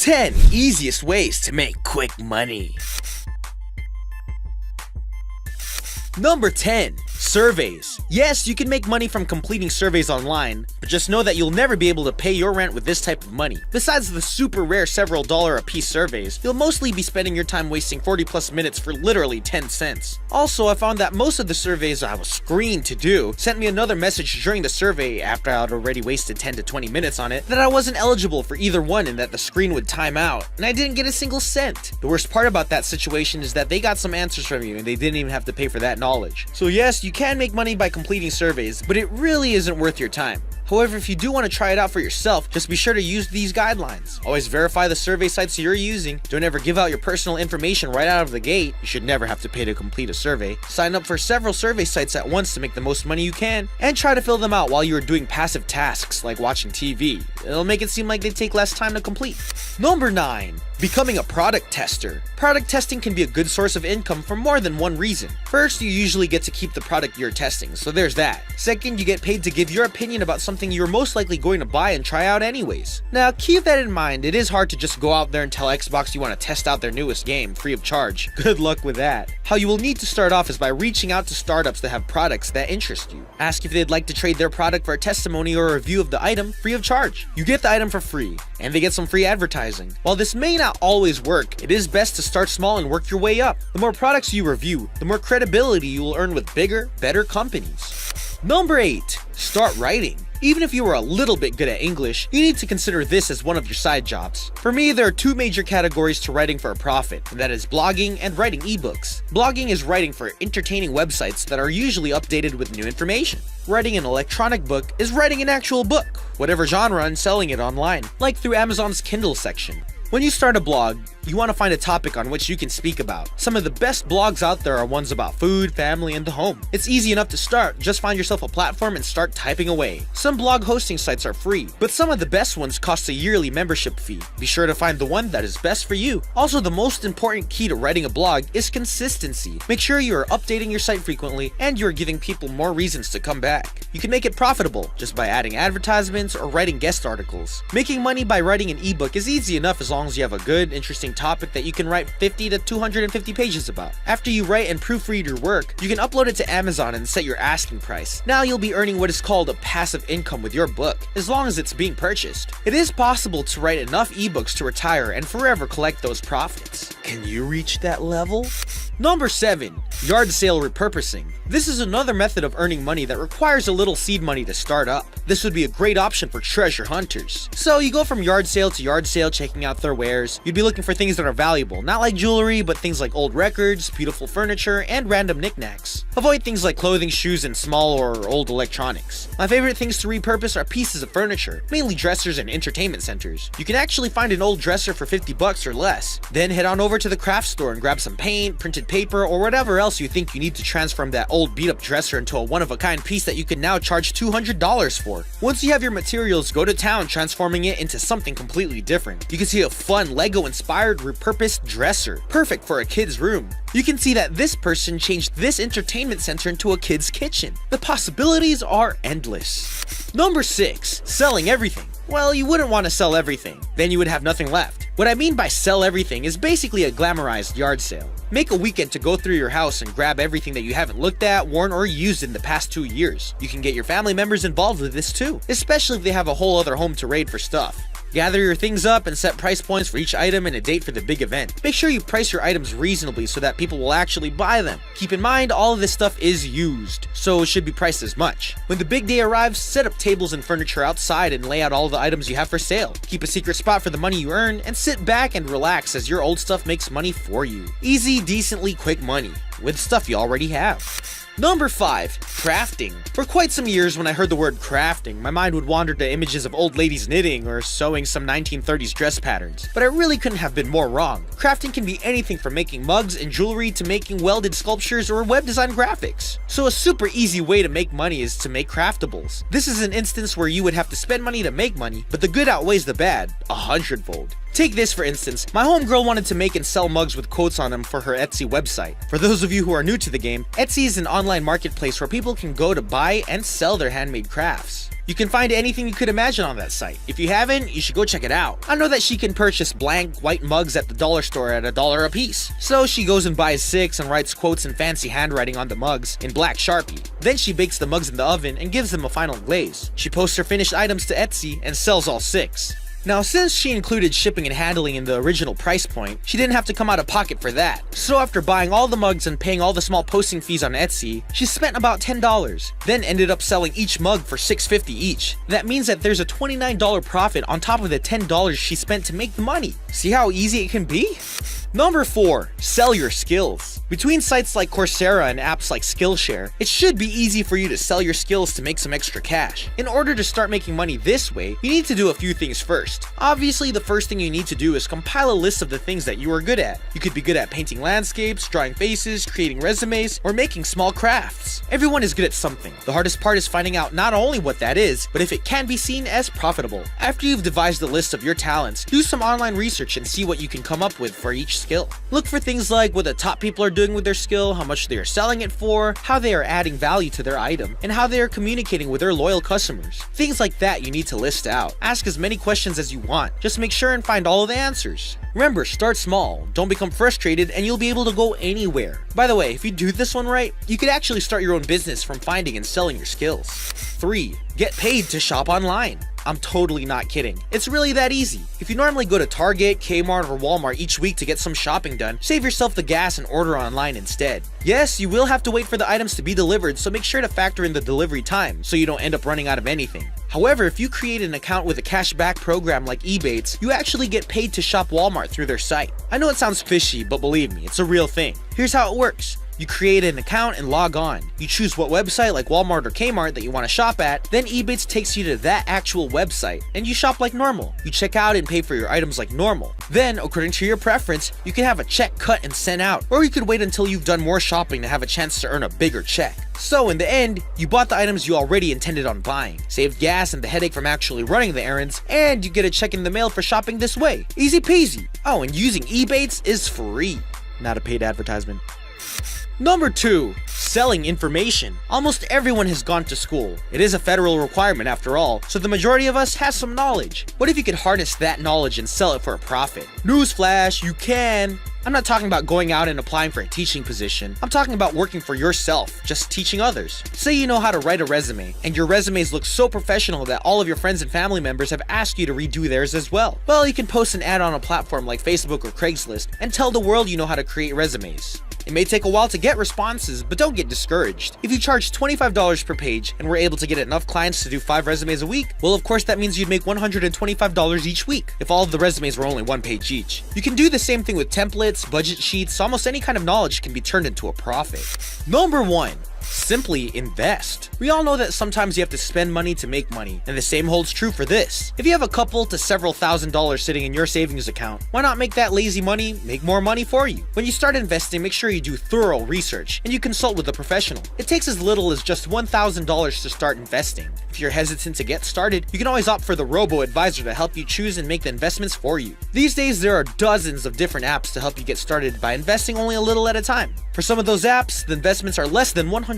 10 easiest ways to make quick money. Number 10. Surveys. Yes, you can make money from completing surveys online, but just know that you'll never be able to pay your rent with this type of money. Besides the super rare several dollar a piece surveys, you'll mostly be spending your time wasting 40 plus minutes for literally 10 cents. Also, I found that most of the surveys I was screened to do sent me another message during the survey after I had already wasted 10 to 20 minutes on it that I wasn't eligible for either one and that the screen would time out, and I didn't get a single cent. The worst part about that situation is that they got some answers from you and they didn't even have to pay for that knowledge. So yes, you can make money by completing surveys, but it really isn't worth your time. However, if you do want to try it out for yourself, just be sure to use these guidelines. Always verify the survey sites you're using. Don't ever give out your personal information right out of the gate. You should never have to pay to complete a survey. Sign up for several survey sites at once to make the most money you can, and try to fill them out while you are doing passive tasks like watching TV. It'll make it seem like they take less time to complete. Number 9. Becoming a product tester. Product testing can be a good source of income for more than one reason. First, you usually get to keep the product you're testing, so there's that. Second, you get paid to give your opinion about something you're most likely going to buy and try out anyways. Now, keep that in mind, it is hard to just go out there and tell Xbox you want to test out their newest game, free of charge. Good luck with that. How you will need to start off is by reaching out to startups that have products that interest you. Ask if they'd like to trade their product for a testimony or a review of the item, free of charge. You get the item for free, and they get some free advertising. While this may not always work, it is best to start small and work your way up. The more products you review, the more credibility you will earn with bigger, better companies. Number 8. Start writing. Even if you are a little bit good at English, you need to consider this as one of your side jobs. For me, there are two major categories to writing for a profit, and that is blogging and writing ebooks. Blogging is writing for entertaining websites that are usually updated with new information. Writing an electronic book is writing an actual book, whatever genre, and selling it online, like through Amazon's Kindle section. When you start a blog, you want to find a topic on which you can speak about. Some of the best blogs out there are ones about food, family, and the home. It's easy enough to start, just find yourself a platform and start typing away. Some blog hosting sites are free, but some of the best ones cost a yearly membership fee. Be sure to find the one that is best for you. Also, the most important key to writing a blog is consistency. Make sure you are updating your site frequently and you are giving people more reasons to come back. You can make it profitable just by adding advertisements or writing guest articles. Making money by writing an ebook is easy enough as long as you have a good, interesting topic that you can write 50 to 250 pages about. After you write and proofread your work, you can upload it to Amazon and set your asking price. Now you'll be earning what is called a passive income with your book, as long as it's being purchased. It is possible to write enough ebooks to retire and forever collect those profits. Can you reach that level? Number 7. Yard sale repurposing. This is another method of earning money that requires a little seed money to start up. This would be a great option for treasure hunters. So you go from yard sale to yard sale checking out their wares. You'd be looking for things that are valuable, not like jewelry, but things like old records, beautiful furniture, and random knickknacks. Avoid things like clothing, shoes, and small or old electronics. My favorite things to repurpose are pieces of furniture, mainly dressers and entertainment centers. You can actually find an old dresser for 50 bucks or less. Then head on over to the craft store and grab some paint, printed paper, or whatever else you think you need to transform that old beat-up dresser into a one-of-a-kind piece that you can now charge $200 for. Once you have your materials, go to town transforming it into something completely different. You can see a fun Lego-inspired repurposed dresser, perfect for a kid's room. You can see that this person changed this entertainment center into a kid's kitchen. The possibilities are endless. Number 6. Selling everything. Well, you wouldn't want to sell everything, then you would have nothing left. What I mean by sell everything is basically a glamorized yard sale. Make a weekend to go through your house and grab everything that you haven't looked at, worn, or used in the past 2 years. You can get your family members involved with this too, especially if they have a whole other home to raid for stuff. Gather your things up and set price points for each item and a date for the big event. Make sure you price your items reasonably so that people will actually buy them. Keep in mind, all of this stuff is used, so it should be priced as much. When the big day arrives, set up tables and furniture outside and lay out all the items you have for sale. Keep a secret spot for the money you earn and sit back and relax as your old stuff makes money for you. Easy, decently quick money with stuff you already have. Number 5. Crafting. For quite some years when I heard the word crafting, my mind would wander to images of old ladies knitting or sewing some 1930s dress patterns, but I really couldn't have been more wrong. Crafting can be anything from making mugs and jewelry to making welded sculptures or web design graphics. So a super easy way to make money is to make craftables. This is an instance where you would have to spend money to make money, but the good outweighs the bad, 100-fold. Take this for instance, my homegirl wanted to make and sell mugs with quotes on them for her Etsy website. For those of you who are new to the game, Etsy is an online marketplace where people can go to buy and sell their handmade crafts. You can find anything you could imagine on that site. If you haven't, you should go check it out. I know that she can purchase blank white mugs at the dollar store at $1 a piece. So she goes and buys 6 and writes quotes in fancy handwriting on the mugs in black Sharpie. Then she bakes the mugs in the oven and gives them a final glaze. She posts her finished items to Etsy and sells all 6. Now, since she included shipping and handling in the original price point, she didn't have to come out of pocket for that. So after buying all the mugs and paying all the small posting fees on Etsy, she spent about $10, then ended up selling each mug for $6.50 each. That means that there's a $29 profit on top of the $10 she spent to make the money. See how easy it can be? Number 4, sell your skills. Between sites like Coursera and apps like Skillshare, it should be easy for you to sell your skills to make some extra cash. In order to start making money this way, you need to do a few things first. Obviously, the first thing you need to do is compile a list of the things that you are good at. You could be good at painting landscapes, drawing faces, creating resumes, or making small crafts. Everyone is good at something. The hardest part is finding out not only what that is, but if it can be seen as profitable. After you've devised a list of your talents, do some online research and see what you can come up with for each skill. Look for things like what the top people are doing with their skill, how much they are selling it for, how they are adding value to their item, and how they are communicating with their loyal customers. Things like that you need to list out. Ask as many questions as you want. Just make sure and find all of the answers. Remember, start small, don't become frustrated, and you'll be able to go anywhere. By the way, if you do this one right, you could actually start your own business from finding and selling your skills. 3. Get paid to shop online. I'm totally not kidding. It's really that easy. If you normally go to Target, Kmart, or Walmart each week to get some shopping done, save yourself the gas and order online instead. Yes, you will have to wait for the items to be delivered, so make sure to factor in the delivery time so you don't end up running out of anything. However, if you create an account with a cashback program like Ebates, you actually get paid to shop Walmart through their site. I know it sounds fishy, but believe me, it's a real thing. Here's how it works. You create an account and log on. You choose what website like Walmart or Kmart that you want to shop at, then Ebates takes you to that actual website, and you shop like normal. You check out and pay for your items like normal. Then, according to your preference, you can have a check cut and sent out, or you could wait until you've done more shopping to have a chance to earn a bigger check. So in the end, you bought the items you already intended on buying, saved gas and the headache from actually running the errands, and you get a check in the mail for shopping this way. Easy peasy. Oh, and using Ebates is free. Not a paid advertisement. Number 2. Selling information. Almost everyone has gone to school. It is a federal requirement after all, so the majority of us has some knowledge. What if you could harness that knowledge and sell it for a profit? Newsflash, you can! I'm not talking about going out and applying for a teaching position. I'm talking about working for yourself, just teaching others. Say you know how to write a resume, and your resumes look so professional that all of your friends and family members have asked you to redo theirs as well. Well, you can post an ad on a platform like Facebook or Craigslist and tell the world you know how to create resumes. It may take a while to get responses, but don't get discouraged. If you charge $25 per page and were able to get enough clients to do 5 resumes a week, well, of course that means you'd make $125 each week if all of the resumes were only 1 page each. You can do the same thing with templates, budget sheets. Almost any kind of knowledge can be turned into a profit. Number 1. Simply invest. We all know that sometimes you have to spend money to make money, and the same holds true for this. If you have a couple to several $1,000s sitting in your savings account, why not make that lazy money make more money for you? When you start investing, make sure you do thorough research and you consult with a professional. It takes as little as just $1,000 to start investing. If you're hesitant to get started, you can always opt for the robo-advisor to help you choose and make the investments for you. These days, there are dozens of different apps to help you get started by investing only a little at a time. For some of those apps, the investments are less than $100.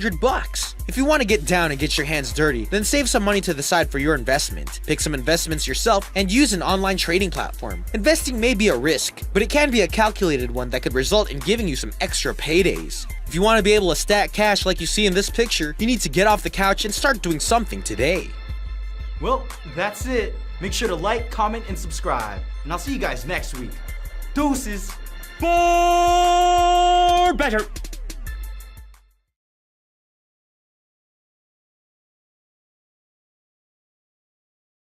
If you want to get down and get your hands dirty, then save some money to the side for your investment. Pick some investments yourself and use an online trading platform. Investing may be a risk, but it can be a calculated one that could result in giving you some extra paydays. If you want to be able to stack cash like you see in this picture, you need to get off the couch and start doing something today. Well, that's it. Make sure to like, comment, and subscribe. And I'll see you guys next week. Deuces. For better.